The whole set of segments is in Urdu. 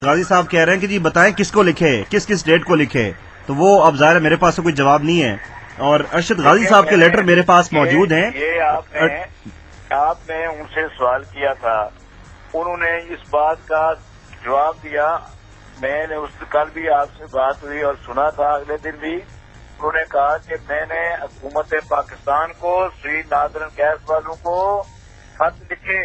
غازی صاحب کہہ رہے ہیں کہ جی بتائیں کس کو لکھے، کس کس ڈیٹ کو لکھے، تو وہ اب ظاہر ہے میرے پاس تو کوئی جواب نہیں ہے، اور ارشد غازی صاحب کے لیٹر میرے پاس موجود ہیں۔ یہ آپ نے ان سے سوال کیا تھا، انہوں نے اس بات کا جواب دیا، میں نے کل بھی آپ سے بات ہوئی اور سنا تھا اگلے دن بھی، انہوں نے کہا کہ میں نے حکومت پاکستان کو سری نادرن گیس والوں کو خط لکھے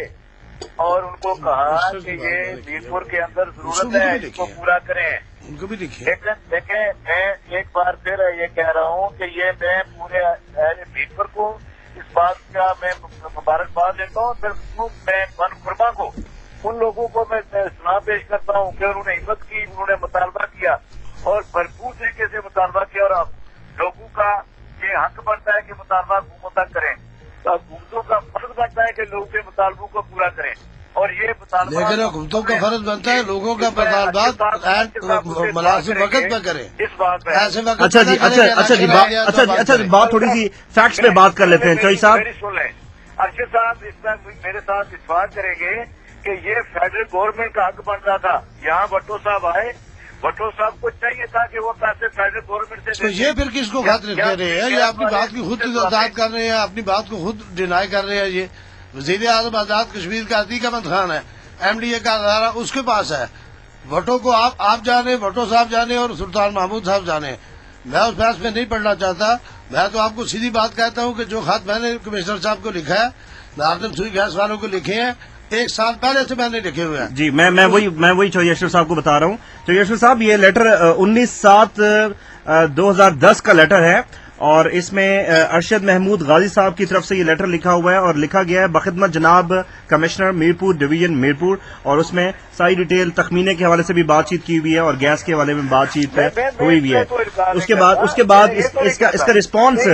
اور ان کو کہا کہ یہ میرپور کے اندر ضرورت ہے اس کو پورا کریں۔ ان کو بھی لکھے۔ لیکن دیکھیں میں ایک بار پھر یہ کہہ رہا ہوں کہ یہ میں پورے اہل میرپور کو اس بات کا میں مبارکباد دیتا ہوں، پھر میں من قربا کو ان لوگوں کو میں سنا پیش کرتا ہوں کہ انہوں نے ہمت کی، انہوں نے مطالبہ کیا اور بھرپور طریقے سے مطالبہ کیا، اور اب لوگوں کا یہ حق بنتا ہے کہ مطالبہ حکومت کریں، تو حکومتوں کا فرض بنتا ہے کہ لوگوں کے مطالبوں کو پورا کریں، اور یہ مطالبہ لیکن حکومتوں کا فرض بنتا ہے لوگوں کا مطالبات مناسب وقت پہ کریں، اس بات پہ ایسے وقت اچھا جی بات تھوڑی سی فیکٹس پہ بات کر لیتے ہیں چوئی صاحب۔ میری سن لیں، ارشد صاحب اس میں میرے ساتھ اتفاق کریں گے کہ یہ فیڈرل گورنمنٹ کا حق بن رہا تھا، یہاں بھٹو صاحب آئے، بھٹو صاحب کو چاہیے تھا کہ وہ پیسے فیڈرل گورنمنٹ سے تو یہ پھر کس کو خط لکھ رہے ہیں؟ یہ اپنی بات کی خود وضاحت کر رہے ہیں، اپنی بات کو خود ڈینائی کر رہے ہیں۔ یہ وزیر اعظم آزاد کشمیر کا عتیق احمد خان ہے، ایم ڈی اے کا ادارہ اس کے پاس ہے، بھٹو کو آپ جانے، بھٹو صاحب جانے اور سلطان محمود صاحب جانے، میں اس بحث میں نہیں پڑھنا چاہتا۔ میں تو آپ کو سیدھی بات کہتا ہوں کہ جو خط میں نے کمشنر صاحب کو لکھا ہے، ناردرن سوئی گیس والوں کو لکھے ہیں، 1 سال پہلے سے میں نے لکھے ہوئے ہیں۔ جی میں وہی چوئی اشرف صاحب کو بتا رہا ہوں۔ چوئی اشرف صاحب یہ لیٹر 19/7/2010 کا لیٹر ہے، اور اس میں ارشد محمود غازی صاحب کی طرف سے یہ لیٹر لکھا ہوا ہے، اور لکھا گیا ہے بخدمت جناب کمشنر میرپور ڈویژن میرپور، اور اس میں ساری ڈیٹیل تخمینے کے حوالے سے بھی بات چیت کی ہوئی ہے اور گیس کے حوالے میں بات چیت ہوئی ہوئی ہے۔ اس کے بعد اس کا رسپانس،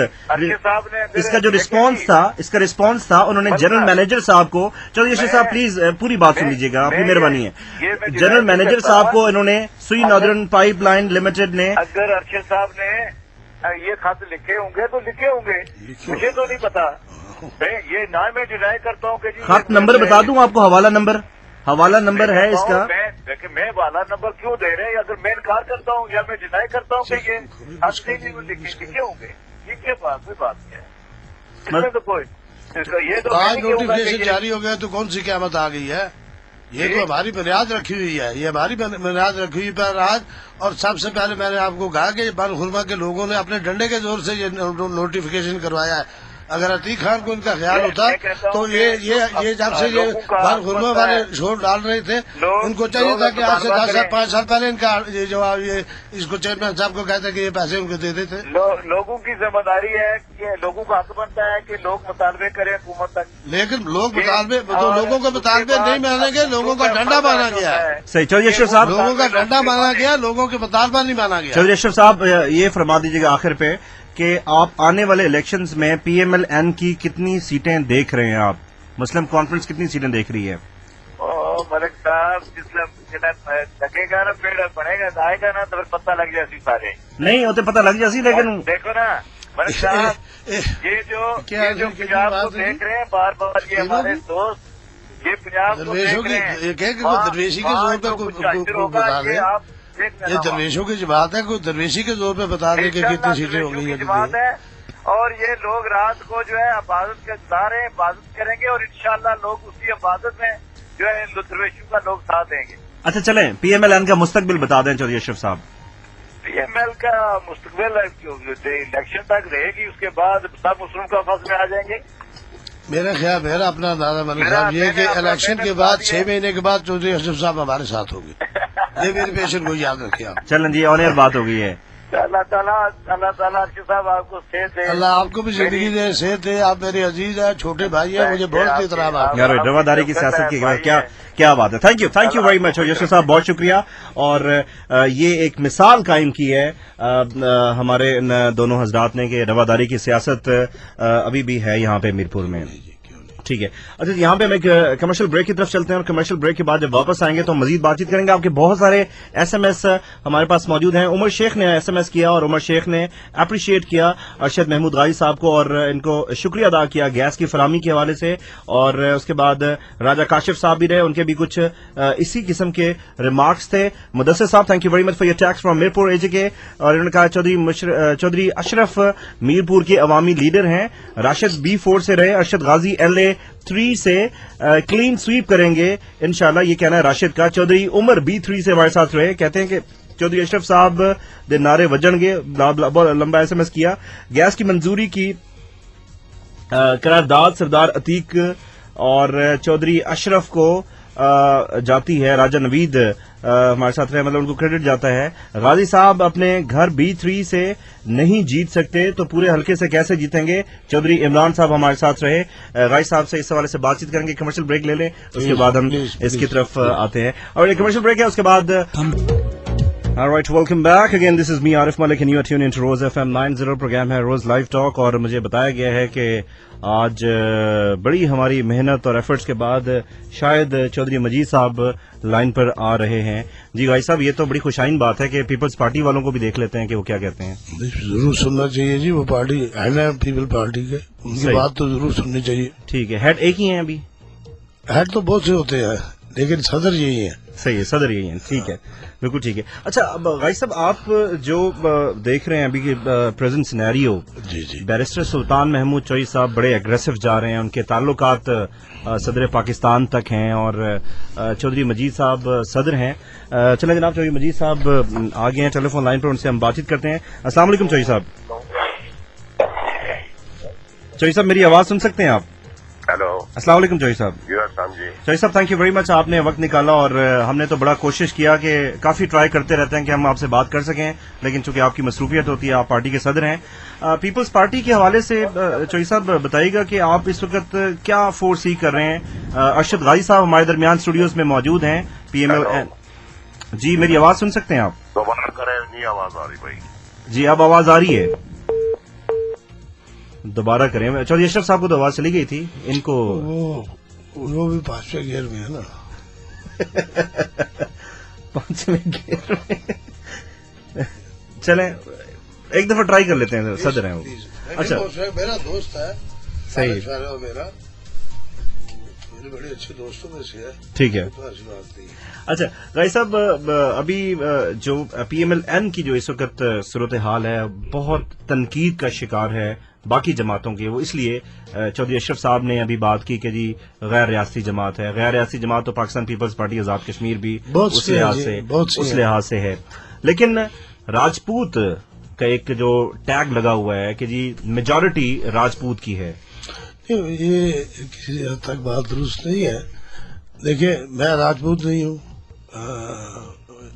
اس کا جو رسپانس تھا انہوں نے جنرل مینیجر صاحب کو، چلو اشرف صاحب پلیز پوری بات سن لیجیے گا، آپ کی مہربانی ہے۔ جنرل مینیجر صاحب کو انہوں نے سوئی نادرن پائپ لائن لمیٹڈ نے، اگر ارشد صاحب نے یہ خط لکھے ہوں گے تو لکھے ہوں گے، مجھے تو نہیں پتا، یہ نہ میں ڈینائی کرتا ہوں کہ خط نمبر بتا دوں آپ کو، حوالہ نمبر ہے اس کا۔ میں حوالہ نمبر کیوں دے رہے ہیں؟ اگر میں انکار کرتا ہوں یا میں ڈینائی کرتا ہوں کہ یہ خط نہیں لکھے ہوں گے، یہ کیا بات کیا ہے؟ اس میں تو کوئی یہ تو آج نوٹیفکیشن جاری ہو گیا تو کون سی قیامت آ گئی ہے؟ یہ تو ہماری بنیاد رکھی ہوئی ہے، یہ ہماری بنیاد رکھی ہوئی پر آج، اور سب سے پہلے میں نے آپ کو کہا کہ بن خرما کے لوگوں نے اپنے ڈنڈے کے زور سے یہ نوٹیفکیشن کروایا ہے۔ اگر عتیق خان کو ان کا خیال ہوتا تو یہ جب سے یہ بن خرما والے شور ڈال رہے تھے، ان کو چاہیے تھا کہ آج سے 10 سال 5 سال پہلے ان کا یہ جواب، یہ اس کو چیئرمین صاحب کو کہتے کہ یہ پیسے ان کو دے دیتے۔ لوگوں کی ذمہ داری ہے کہ لوگوں کا حق بنتا ہے کہ لوگ مطالبے کریں حکومت تک، لیکن لوگ مطالبے تو لوگوں کے مطالبے نہیں مانیں گے، لوگوں کا ڈنڈا مانا گیا ہے۔ صحیح، چودھری اشرف صاحب، لوگوں کا ڈنڈا مانا گیا، لوگوں کے مطالبہ نہیں مانا گیا۔ چودھری اشرف صاحب یہ فرما دیجیے گا آخر پہ کہ آپ آنے والے الیکشنز میں پی ایم ایل این کی کتنی سیٹیں دیکھ رہے ہیں؟ آپ مسلم کانفرنس کتنی سیٹیں دیکھ رہی ہے؟ ملک صاحب جس لگے گا نا پیڑ بڑھے گا آئے گا نا تو پتہ لگ جائے سارے نہیں ہوتے، پتہ لگ جاسی، لیکن دیکھو نا ملک صاحب، یہ جو پنجاب کو دیکھ رہے ہیں بار بار، یہ ہمارے دوست، یہ پنجاب کو دیکھ رہے ہیں، درویشی کے زور پہ بتا دیں، یہ درویشوں کی بات ہے، کوئی درویشی کے زور پہ بتا دیں کہ کتنی سیٹیں ہو گئی ہیں، اور یہ لوگ رات کو جو ہے عبادت کے دار ہیں، عبادت کریں گے، اور انشاءاللہ لوگ اسی عبادت میں جو ہے درویشوں کا لوگ ساتھ دیں گے۔ اچھا چلیں پی ایم ایل این کا مستقبل بتا دیں چودھری اشرف صاحب۔ پی ایم ایل کا مستقبل الیکشن تک رہے گی، اس کے بعد سب مسلم کا فصل میں آ جائیں گے۔ میرا اپنا اندازہ ملک صاحب یہ کہ الیکشن کے بعد 6 مہینے کے بعد چودھری اشرف صاحب ہمارے ساتھ ہوں گے، یہ میری پیشن کو یاد رکھیے آپ۔ چلیں جی، آن ایئر بات ہو گئی ہے۔ اللہ تعالیٰ صاحب آپ کو صحت دے، اللہ آپ کو بھی زندگی دے، صحت دے، آپ میرے عزیز ہیں، چھوٹے بھائی ہیں، مجھے بہت احترام ہے یار رواداری کی سیاست کی کیا بات ہے۔ تھینک یو ویری مچ یشر صاحب، بہت شکریہ، اور یہ ایک مثال قائم کی ہے ہمارے دونوں حضرات نے کہ رواداری کی سیاست ابھی بھی ہے یہاں پہ میرپور میں۔ ٹھیک ہے. اچھا یہاں پہ ہم ایک کمرشل بریک کی طرف چلتے ہیں اور کمرشل بریک کے بعد جب واپس آئیں گے تو مزید بات چیت کریں گے. آپ کے بہت سارے ایس ایم ایس ہمارے پاس موجود ہیں. عمر شیخ نے ایس ایم ایس کیا اور عمر شیخ نے اپریشیٹ کیا ارشد محمود غازی صاحب کو اور ان کو شکریہ ادا کیا گیس کی فراہمی کے حوالے سے. اور اس کے بعد راجہ کاشف صاحب بھی رہے, ان کے بھی کچھ اسی قسم کے ریمارکس تھے. Mudassar sahab thank you very much for your texts from Mirpur A J K, اور انہوں نے کہا چودھری اشرف میرپور کے عوامی لیڈر ہیں. راشد B4 سے رہے, ارشد غازی LA3 سے کلین سویپ کریں گے انشاءاللہ, یہ کہنا ہے راشد کا. چودھری عمر B3 سے ہمارے ساتھ رہے, کہتے ہیں کہ چودھری اشرف صاحب دے نعرے وجن گے, بہت لمبا ایس ایم ایس کیا. گیس کی منظوری کی قرارداد سردار عتیق اور چودھری اشرف کو جاتی ہے. راجہ نوید ہمارے ساتھ رہے, مطلب ان کو کریڈٹ جاتا ہے. غازی صاحب اپنے گھر B3 سے نہیں جیت سکتے تو پورے حلقے سے کیسے جیتیں گے. چودھری عمران صاحب ہمارے ساتھ رہے. غازی صاحب سے اس حوالے سے بات چیت کریں گے. کمرشل بریک لے لیں, اس کے بعد ہم اس کی طرف آتے ہیں. اور یہ کمرشل بریک ہے, اس کے بعد Alright, welcome back again. This is me, Arif Malik, and you are tuned into Rose FM 90. Programme ہے روز لائیو ٹاک, اور مجھے بتایا گیا ہے کہ آج بڑی ہماری محنت اور ایفرٹس کے بعد شاید چودھری مجید صاحب لائن پر آ رہے ہیں. جی بھائی صاحب, یہ تو بڑی خوشائن بات ہے کہ پیپلز پارٹی والوں کو بھی دیکھ لیتے ہیں کہ وہ کیا کہتے ہیں. ضرور سننا چاہیے جی, وہ پارٹی ہے نا پیپل پارٹی کے, ان کی بات تو ضرور سننی چاہیے. ٹھیک ہے, ہیڈ ایک ہی ہیں ابھی؟ ہیڈ تو بہت سے ہوتے ہیں لیکن صدر یہی ہیں. صحیح ہے, صدر یہی ہیں. ٹھیک ہے, بالکل ٹھیک ہے. اچھا غازی صاحب, آپ جو دیکھ رہے ہیں ابھی پریزنٹ سینیریو, جی جی, بیرسٹر سلطان محمود چوئی صاحب بڑے اگریسو جا رہے ہیں, ان کے تعلقات صدر پاکستان تک ہیں, اور چودھری مجید صاحب صدر ہیں. چلیں جناب, چودھری مجید صاحب آگے ہیں ٹیلی فون لائن پر, ان سے ہم بات چیت کرتے ہیں. السلام علیکم چوئی صاحب. چوئی صاحب میری آواز سن سکتے ہیں آپ؟ ہیلو, السلام علیکم چوئی صاحب. جی چوئی صاحب تھینک یو ویری مچ, آپ نے وقت نکالا, اور ہم نے تو بڑا کوشش کیا کہ کافی ٹرائی کرتے رہتے ہیں کہ ہم آپ سے بات کر سکیں, لیکن چونکہ آپ کی مصروفیت ہوتی ہے, آپ پارٹی کے صدر ہیں. پیپلز پارٹی کے حوالے سے چوئی صاحب بتائیے گا کہ آپ اس وقت کیا فور سی کر رہے ہیں. ارشد غازی صاحب ہمارے درمیان اسٹوڈیوز میں موجود ہیں. PML جی, میری آواز سن سکتے ہیں آپ؟ دوبارہ کریں, نہیں آواز آ رہی بھائی. جی اب آواز آ رہی ہے, دوبارہ کریں. چودھری اشرف صاحب کو تو آواز چلی گئی تھی, ان کو وہ بھی پانچویں گیئر میں ہے نا. پانچویں گیئر میں. چلیں ایک دفعہ ٹرائی کر لیتے ہیں, صدر ہیں وہ. اچھا, میرا دوست ہے, صحیح, میرا میرے بڑے اچھے دوستوں میں سے ہے. ٹھیک ہے. ایسی بات نہیں. اچھا غازی صاحب, ابھی جو PMLN کی جو اس وقت صورتحال ہے بہت تنقید کا شکار ہے باقی جماعتوں کے, وہ اس لیے چودھری اشرف صاحب نے ابھی بات کی کہ جی غیر ریاستی جماعت ہے. غیر ریاستی جماعت تو پاکستان پیپلز پارٹی آزاد کشمیر بھی اس لحاظ سے ہے, لیکن راجپوت کا ایک جو ٹیگ لگا ہوا ہے کہ جی میجورٹی راجپوت کی ہے. یہ کسی حد تک بات درست نہیں ہے. دیکھیں, میں راجپوت نہیں ہوں.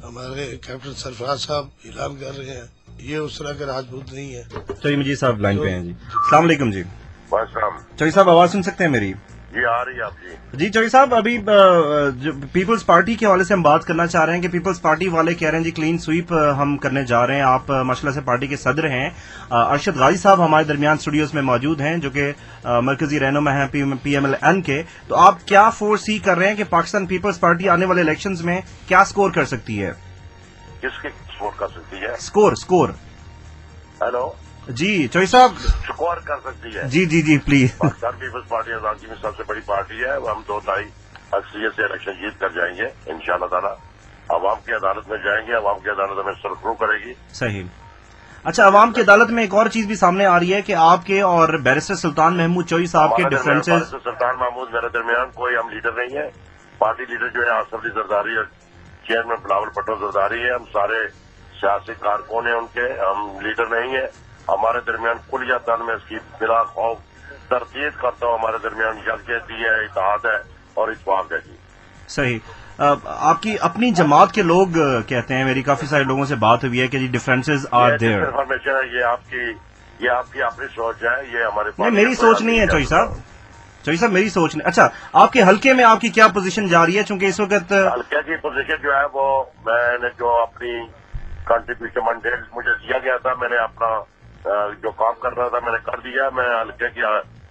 ہمارے کیپٹن سرفراز صاحب اعلان کر رہے ہیں, یہ اس طرح کے راجپوت نہیں ہے. چلیے مجید صاحب لائن پہ ہیں جی. السلام علیکم جی. السلام. چوئی صاحب آواز سن سکتے ہیں میری؟ جی آ رہی ہے آپ جی. جی چوئی صاحب, ابھی پیپلز پارٹی کے حوالے سے ہم بات کرنا چاہ رہے ہیں کہ پیپلز پارٹی والے کہہ رہے ہیں جی کلین سویپ ہم کرنے جا رہے ہیں. آپ ماشاءاللہ سے پارٹی کے صدر ہیں. ارشد غازی صاحب ہمارے درمیان اسٹوڈیوز میں موجود ہیں جو کہ مرکزی رہنما ہیں PMLN کے. تو آپ کیا فور سی کر رہے ہیں کہ پاکستان پیپلز پارٹی آنے والے الیکشنز میں کیا سکور کر سکتی ہے؟ کس کی سپورٹ کر سکتی ہے؟ سکور. ہیلو جی چوئی صاحب, سکور کر سکتی ہے. جی جی جی پلیز. پاکستان پیپلز پارٹی آزادی میں سب سے بڑی پارٹی ہے, ہم 2/3 اکثریت سے الیکشن جیت کر جائیں گے انشاءاللہ تعالی. عوام کی عدالت میں جائیں گے, عوام کی عدالت ہمیں سرخرو کرے گی. صحیح. اچھا, عوام کی عدالت میں ایک اور چیز بھی سامنے آ رہی ہے کہ آپ کے اور بیرسٹر سلطان محمود چوئی صاحب کے ڈفرینسز. سلطان محمود میرے درمیان کوئی ہم لیڈر نہیں ہے. پارٹی لیڈر جو ہے آصف علی زرداری اور چیئرمین بلاول بھٹو زرداری ہے. ہم سارے سیاسی کارکن ہیں ان کے, ہم لیڈر نہیں ہیں. ہمارے درمیان کلیتاً میں اس کی بلا خوف تردید کرتا ہوں, ہمارے درمیان یکجہتی ہے, اتحاد ہے اور اتفاق ہے جی. صحیح. آپ کی اپنی جماعت کے لوگ کہتے ہیں, میری کافی سارے لوگوں سے بات ہوئی ہے کہ جی ڈفرینسز آر دیئر. انفارمیشن ہے, یہ آپ کی اپنی سوچ ہے, یہ ہمارے نہیں, میری سوچ نہیں ہے چوئی صاحب. چوئی صاحب میری سوچ نہیں. اچھا, آپ کے حلقے میں آپ کی کیا پوزیشن جا رہی ہے؟ چونکہ اس وقت حلقے کی پوزیشن جو ہے وہ میں نے جو اپنی کنٹریبیوشن منڈیٹ مجھے دیا گیا تھا, میں نے اپنا جو کام کر رہا تھا میں نے کر دیا. میں حلقے کی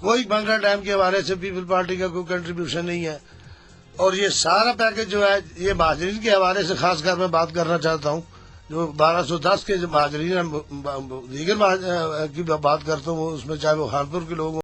کوئی بنگلہ ڈیم کے حوالے سے پیپل پارٹی کا کوئی کنٹریبیوشن نہیں ہے. اور یہ سارا پیکج جو ہے یہ مہاجرین کے حوالے سے خاص کر میں بات کرنا چاہتا ہوں. جو 1210 کے جو مہاجرین ہیں دیگر کی بات کرتا ہوں، اس میں چاہے وہ خانپور کے لوگ